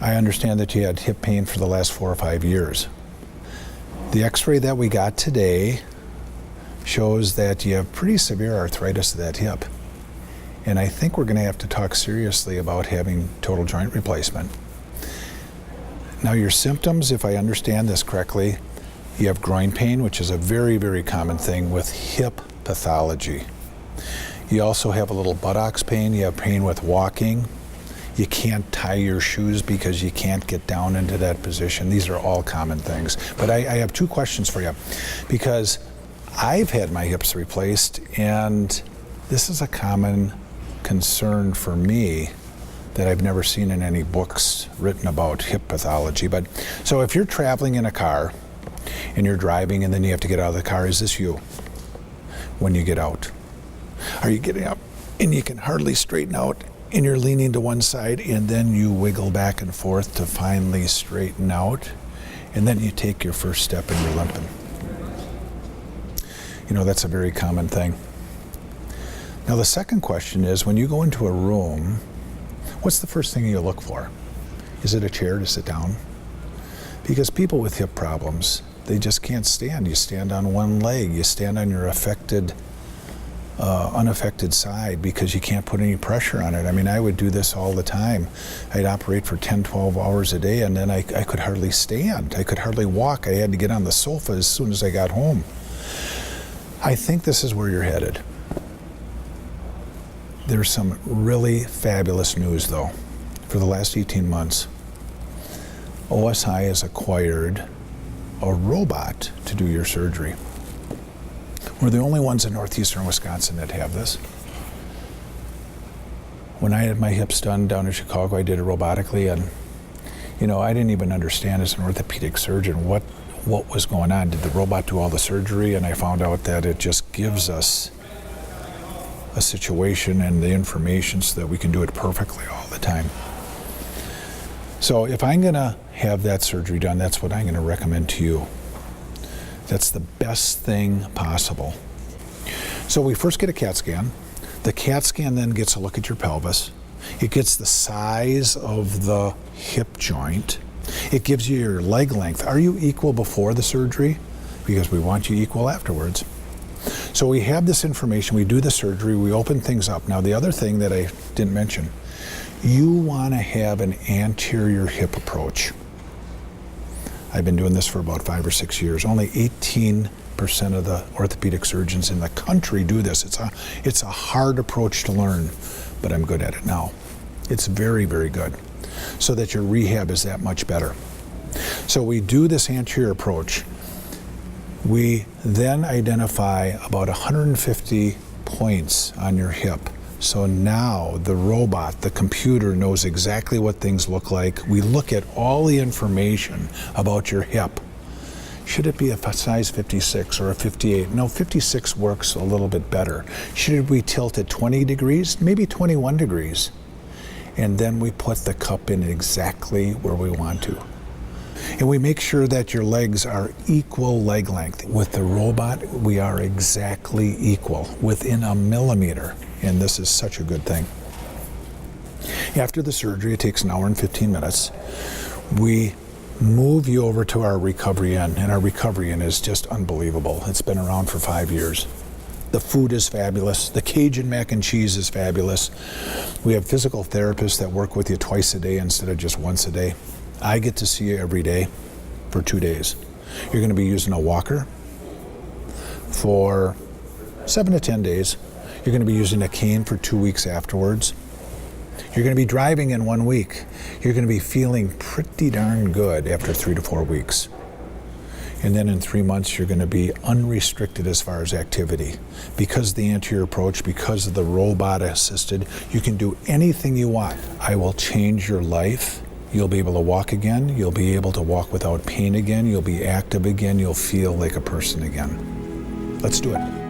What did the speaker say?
I understand that you had hip pain for the last 4 or 5 years. The x-ray that we got today shows that you have pretty severe arthritis of that hip. And I think we're going to have to talk seriously about having total joint replacement. Now your symptoms, if I understand this correctly, you have groin pain, which is a very, very common thing with hip pathology. You also have a little buttocks pain. You have pain with walking. You can't tie your shoes because you can't get down into that position. These are all common things. But I have 2 questions for you, because I've had my hips replaced, and this is a common concern for me that I've never seen in any books written about hip pathology. But so if you're traveling in a car and you're driving and then you have to get out of the car, is this you when you get out? Are you getting up and you can hardly straighten out and you're leaning to one side and then you wiggle back and forth to finally straighten out, and then you take your first step and you're limping? You know, that's a very common thing. Now the second question is, when you go into a room, what's the first thing you look for? Is it a chair to sit down? Because people with hip problems, they just can't stand. You stand on one leg, you stand on your unaffected side because you can't put any pressure on it. I mean, I would do this all the time. I'd operate for 10, 12 hours a day, and then I could hardly stand. I could hardly walk. I had to get on the sofa as soon as I got home. I think this is where you're headed. There's some really fabulous news, though. For the last 18 months, OSI has acquired a robot to do your surgery. We're the only ones in northeastern Wisconsin that have this. When I had my hips done down in Chicago, I did it robotically, and you know, I didn't even understand as an orthopedic surgeon what was going on. Did the robot do all the surgery? And I found out that it just gives us a situation and the information so that we can do it perfectly all the time. So if I'm going to have that surgery done, that's what I'm going to recommend to you. That's the best thing possible. So we first get a CAT scan. The CAT scan then gets a look at your pelvis. It gets the size of the hip joint. It gives you your leg length. Are you equal before the surgery? Because we want you equal afterwards. So we have this information, we do the surgery, we open things up. Now the other thing that I didn't mention, you want to have an anterior hip approach. I've been doing this for about 5 or 6 years. Only 18% of the orthopedic surgeons in the country do this. It's a hard approach to learn, but I'm good at it now. It's very, very good, so that your rehab is that much better. So we do this anterior approach. We then identify about 150 points on your hip. So now the robot, the computer, knows exactly what things look like. We look at all the information about your hip. Should it be a size 56 or a 58? No, 56 works a little bit better. Should we tilt it 20 degrees? Maybe 21 degrees. And then we put the cup in exactly where we want to. And we make sure that your legs are equal leg length. With the robot, we are exactly equal, within a millimeter. And this is such a good thing. After the surgery, it takes 1 hour and 15 minutes. We move you over to our recovery inn, and our recovery inn is just unbelievable. It's been around for 5 years. The food is fabulous. The Cajun mac and cheese is fabulous. We have physical therapists that work with you twice a day instead of just once a day. I get to see you every day for 2 days. You're going to be using a walker for 7 to 10 days. You're going to be using a cane for 2 weeks afterwards. You're going to be driving in 1 week. You're going to be feeling pretty darn good after 3 to 4 weeks. And then in 3 months, you're going to be unrestricted as far as activity. Because of the anterior approach, because of the robot assisted, you can do anything you want. I will change your life. You'll be able to walk again. You'll be able to walk without pain again. You'll be active again. You'll feel like a person again. Let's do it.